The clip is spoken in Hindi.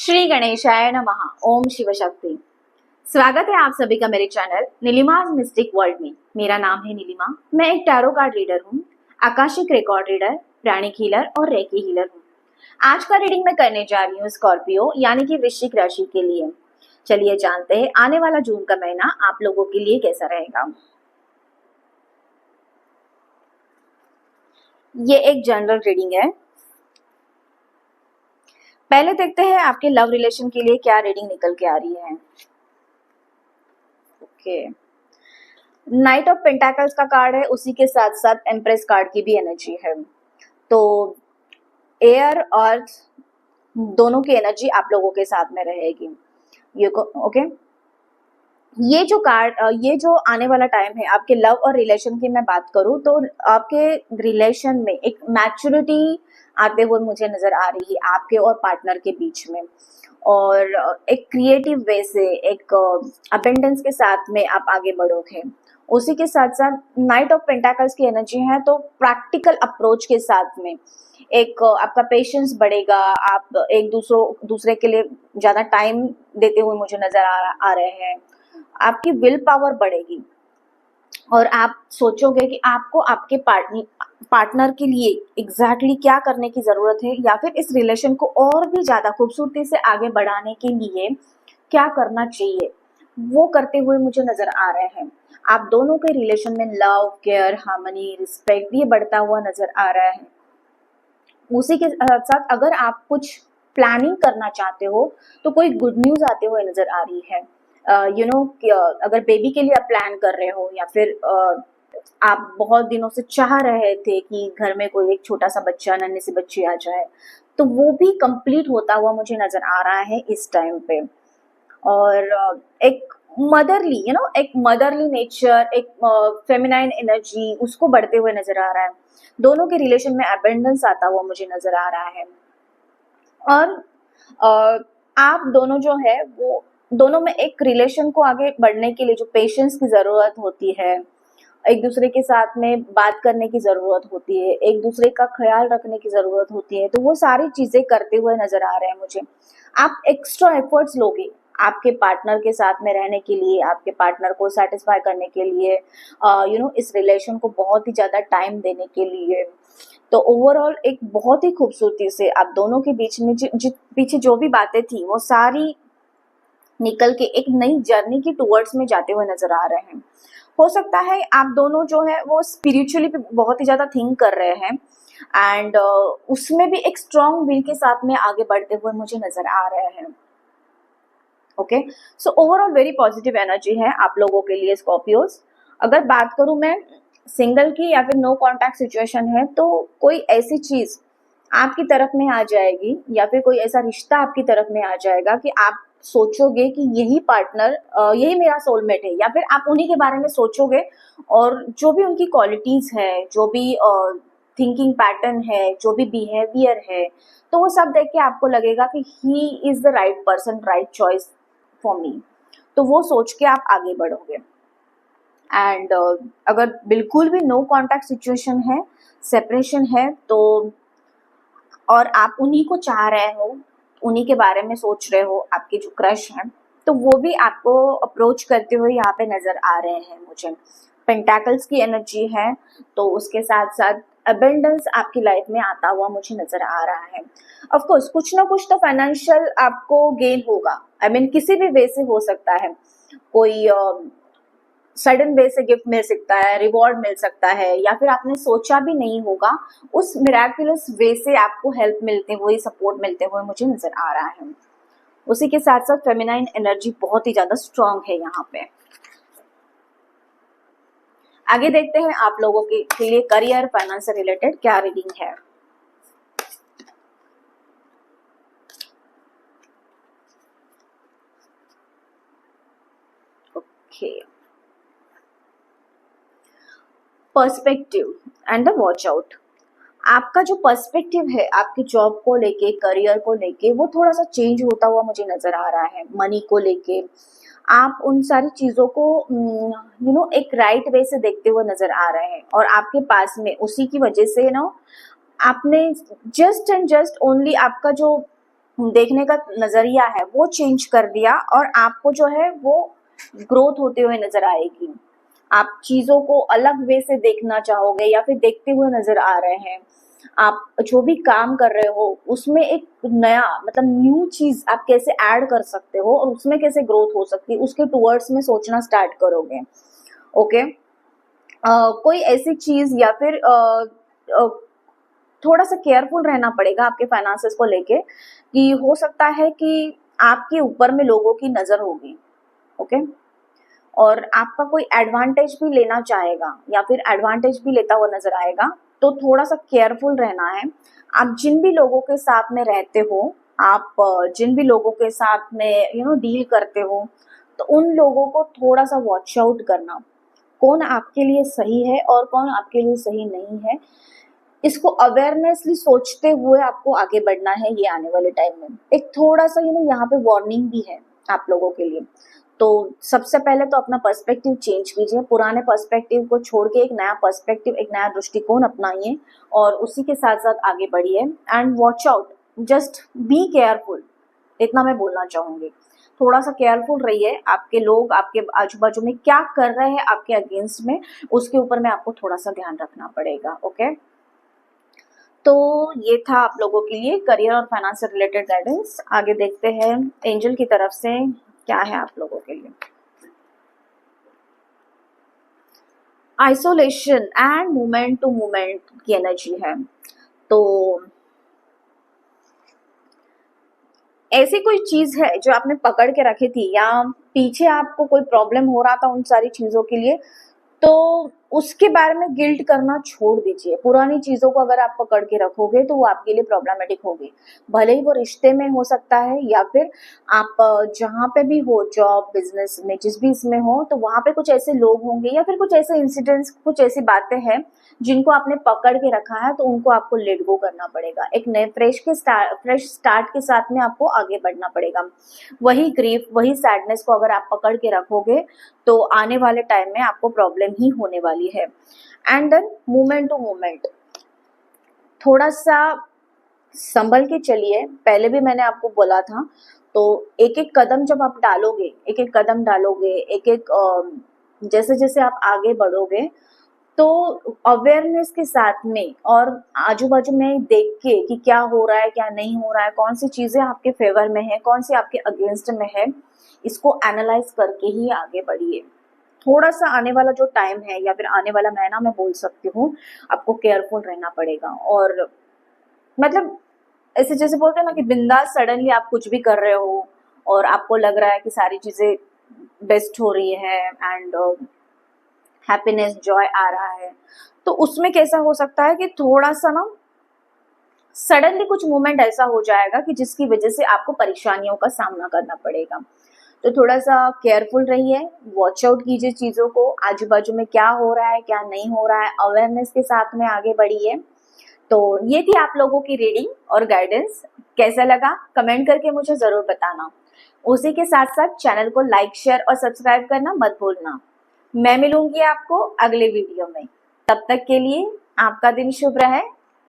श्री गणेशाय नमः। ओम शिव शक्ति। स्वागत है आप सभी का मेरे चैनल नीलिमा's मिस्टिक वर्ल्ड में। मेरा नाम है नीलिमा। मैं एक टैरो कार्ड रीडर हूँ, आकाशिक रिकॉर्ड रीडर, प्राणिक हीलर और रेकी हीलर हूँ। आज का रीडिंग मैं करने जा रही हूँ स्कॉर्पियो यानी कि वृश्चिक राशि के लिए। चलिए जानते हैं आने वाला जून का महीना आप लोगों के लिए कैसा रहेगा। ये एक जनरल रीडिंग है। पहले देखते हैं आपके लव रिलेशन के लिए क्या रीडिंग निकल के आ रही है। ओके, नाइट ऑफ पेंटाकल्स का कार्ड है, उसी के साथ साथ एम्प्रेस कार्ड की भी एनर्जी है। तो एयर अर्थ दोनों की एनर्जी आप लोगों के साथ में रहेगी। ये ओके, ये जो कार्ड ये जो आने वाला टाइम है आपके लव और रिलेशन की मैं बात करूं तो आपके रिलेशन में एक मैच्योरिटी आते हुए मुझे नजर आ रही है आपके और पार्टनर के बीच में, और एक क्रिएटिव वे से एक अबेंडेंस के साथ में आप आगे बढ़ोगे। उसी के साथ साथ नाइट ऑफ पेंटाकल्स की एनर्जी है, तो प्रैक्टिकल अप्रोच के साथ में एक आपका पेशेंस बढ़ेगा। आप एक दूसरे के लिए ज्यादा टाइम देते हुए मुझे नजर आ रहे हैं। आपकी विल पावर बढ़ेगी और आप सोचोगे कि आपको आपके पार्टनर के लिए एग्जैक्टली क्या करने की जरूरत है, या फिर इस रिलेशन को और भी ज्यादा खूबसूरती से आगे बढ़ाने के लिए क्या करना चाहिए, वो करते हुए मुझे नजर आ रहे हैं। आप दोनों के रिलेशन में लव, केयर, हार्मनी, रिस्पेक्ट ये बढ़ता हुआ नजर आ रहा है। उसी के साथ साथ अगर आप कुछ प्लानिंग करना चाहते हो तो कोई गुड न्यूज आते हुए नजर आ रही है। अगर बेबी के लिए आप प्लान कर रहे हो, या फिर आप बहुत दिनों से चाह रहे थे कि घर में कोई एक छोटा सा बच्चा, नन्ही सी बच्ची आ जाए, तो वो भी कंप्लीट होता हुआ मुझे नजर आ रहा है इस टाइम पे। और एक एक मदरली नेचर, एक फेमिनाइन एनर्जी उसको बढ़ते हुए नजर आ रहा है। दोनों के रिलेशन में अबेंडेंस आता हुआ मुझे नजर आ रहा है। और आप दोनों जो है वो दोनों में एक रिलेशन को आगे बढ़ने के लिए जो पेशेंस की जरूरत होती है, एक दूसरे के साथ में बात करने की जरूरत होती है, एक दूसरे का ख्याल रखने की जरूरत होती है, तो वो सारी चीजें करते हुए नजर आ रहे हैं मुझे। आप एक्स्ट्रा एफर्ट्स लोगे आपके पार्टनर के साथ में रहने के लिए, आपके पार्टनर को सेटिस्फाई करने के लिए, इस रिलेशन को बहुत ही ज्यादा टाइम देने के लिए। तो ओवरऑल एक बहुत ही खूबसूरती से आप दोनों के बीच में पीछे जो भी बातें थी वो सारी निकल के एक नई जर्नी की टूवर्ड्स में जाते हुए नजर आ रहे हैं। हो सकता है आप दोनों जो है वो स्पिरिचुअली भी बहुत ही ज्यादा थिंक कर रहे हैं, एंड उसमें भी एक स्ट्रॉन्ग विल के साथ में आगे बढ़ते हुए मुझे नजर आ रहे हैं। Okay, so overall very positive energy है आप लोगों के लिए स्कॉर्पियोज। अगर बात करूं मैं सिंगल की या फिर नो कॉन्टैक्ट सिचुएशन है, तो कोई ऐसी चीज आपकी तरफ में आ जाएगी या फिर कोई ऐसा रिश्ता आपकी तरफ में आ जाएगा कि आप सोचोगे कि यही पार्टनर, यही मेरा सोलमेट है, या फिर आप उन्हीं के बारे में सोचोगे और जो भी उनकी क्वालिटीज है, जो भी थिंकिंग पैटर्न है, जो भी बिहेवियर है, तो वो सब देख के आपको लगेगा कि he is the right person, right choice for me. तो वो सोच के आप आगे बढ़ोगे। एंड अगर बिल्कुल भी नो कॉन्टैक्ट सिचुएशन है, सेपरेशन है, तो और आप उन्हीं को चाह रहे हो, उन्हीं के बारे में सोच रहे हो, आपके जो क्रश हैं, तो वो भी आपको अप्रोच करते हुए यहाँ पे नजर आ रहे हैं मुझे। पेंटाकल्स की एनर्जी है, तो उसके साथ साथ अबेंडेंस आपकी लाइफ में आता हुआ मुझे नजर आ रहा है। ऑफ कोर्स कुछ ना कुछ तो फाइनेंशियल आपको गेन होगा, किसी भी वे से हो सकता है। कोई सडन वे से गिफ्ट मिल सकता है, रिवॉर्ड मिल सकता है, या फिर आपने सोचा भी नहीं होगा उस मिराकुलस वे से आपको हेल्प मिलते हुए, सपोर्ट मिलते हुए मुझे नजर आ रहा है। उसी के साथ साथ फेमिनाइन एनर्जी बहुत ही ज्यादा स्ट्रांग है यहाँ पे। आगे देखते हैं आप लोगों के लिए करियर, फाइनेंस से रिलेटेड क्या रीडिंग है। Okay, perspective and the watch out. आपका जो पर्सपेक्टिव है आपकी जॉब को लेके, करियर को लेके, वो थोड़ा सा चेंज होता हुआ मुझे नजर आ रहा है। मनी को लेके आप उन सारी चीजों को एक राइट वे से देखते हुए नजर आ रहे हैं, और आपके पास में उसी की वजह से आपने जस्ट एंड जस्ट ओनली आपका जो देखने का नजरिया है वो चेंज कर दिया, और आपको जो है वो ग्रोथ होते हुए नजर आएगी। आप चीजों को अलग वे से देखना चाहोगे या फिर देखते हुए नजर आ रहे हैं। आप जो भी काम कर रहे हो उसमें एक नया मतलब न्यू चीज आप कैसे ऐड कर सकते हो और उसमें कैसे ग्रोथ हो सकती है उसके टुवर्ड्स में सोचना स्टार्ट करोगे। ओके। कोई ऐसी चीज या फिर अ, थोड़ा सा केयरफुल रहना पड़ेगा आपके फाइनेंसेस को लेके, कि हो सकता है कि आपके ऊपर में लोगों की नजर होगी। ओके। और आपका कोई एडवांटेज भी लेना चाहेगा या फिर एडवांटेज भी लेता हुआ नजर आएगा, तो थोड़ा सा केयरफुल रहना है। आप जिन भी लोगों के साथ में रहते हो, आप जिन भी लोगों के साथ में डील करते हो, तो उन लोगों को थोड़ा सा वॉच आउट करना, कौन आपके लिए सही है और कौन आपके लिए सही नहीं है। इसको अवेयरनेसली सोचते हुए आपको आगे बढ़ना है ये आने वाले टाइम में। एक थोड़ा सा यहाँ पे वार्निंग भी है आप लोगों के लिए। तो सबसे पहले तो अपना पर्सपेक्टिव चेंज कीजिए, पुराने पर्सपेक्टिव को छोड़ के एक नया पर्सपेक्टिव, एक नया दृष्टिकोण अपनाइए और उसी के साथ साथ आगे बढ़िए। And watch out, just be careful, इतना मैं बोलना चाहूंगी। थोड़ा सा केयरफुल रहिए, आपके लोग आपके आजू बाजू में क्या कर रहे हैं आपके अगेंस्ट में, उसके ऊपर में आपको थोड़ा सा ध्यान रखना पड़ेगा। ओके। तो ये था आप लोगों के लिए करियर और फाइनेंस से रिलेटेड गाइडेंस। आगे देखते हैं एंजल की तरफ से क्या है आप लोगों के लिए। Isolation and moment to moment की एनर्जी है। तो ऐसी कोई चीज है जो आपने पकड़ के रखी थी या पीछे आपको कोई प्रॉब्लम हो रहा था उन सारी चीजों के लिए, तो उसके बारे में गिल्ट करना छोड़ दीजिए। पुरानी चीजों को अगर आप पकड़ के रखोगे तो वो आपके लिए प्रॉब्लमेटिक होगी। भले ही वो रिश्ते में हो सकता है या फिर आप जहाँ पे भी हो, जॉब बिजनेस में जिस भी इसमें हो, तो वहां पे कुछ ऐसे लोग होंगे या फिर कुछ ऐसे इंसिडेंट्स, कुछ ऐसी बातें हैं जिनको आपने पकड़ के रखा है, तो उनको आपको लेट गो करना पड़ेगा। एक नए फ्रेश स्टार्ट के साथ में आपको आगे बढ़ना पड़ेगा। वही ग्रीफ, वही सैडनेस को अगर आप पकड़ के रखोगे तो आने वाले टाइम में आपको प्रॉब्लम ही होने वाली है। And then moment to moment थोड़ा सा संभल के चलिए। पहले भी मैंने आपको बोला था, तो एक एक कदम जब आप डालोगे, एक एक कदम डालोगे, एक एक जैसे जैसे आप आगे बढ़ोगे, तो अवेयरनेस के साथ में और आजू बाजू में देख के कि क्या हो रहा है क्या नहीं हो रहा है, कौन सी चीजें आपके फेवर में है, कौन सी आपके अगेंस्ट में है, इसको एनालाइज करके ही आगे बढ़िए। थोड़ा सा आने वाला जो टाइम है या फिर आने वाला महीना मैं बोल सकती हूँ, आपको केयरफुल रहना पड़ेगा। और मतलब ऐसे जैसे बोलते हैं ना कि बिंदास सडनली आप कुछ भी कर रहे हो और आपको लग रहा है कि सारी चीजें बेस्ट हो रही है एंड हैप्पीनेस जॉय आ रहा है, तो उसमें कैसा हो सकता है कि थोड़ा सा ना सडनली कुछ मोमेंट ऐसा हो जाएगा कि जिसकी वजह से आपको परेशानियों का सामना करना पड़ेगा। तो थोड़ा सा केयरफुल रहिए, वॉच आउट कीजिए चीजों को, आजू बाजू में क्या हो रहा है क्या नहीं हो रहा है, अवेयरनेस के साथ में आगे बढ़िए। तो ये थी आप लोगों की रीडिंग और गाइडेंस। कैसा लगा कमेंट करके मुझे जरूर बताना। उसी के साथ साथ चैनल को लाइक शेयर और सब्सक्राइब करना मत भूलना। मैं मिलूंगी आपको अगले वीडियो में। तब तक के लिए आपका दिन शुभ रहे।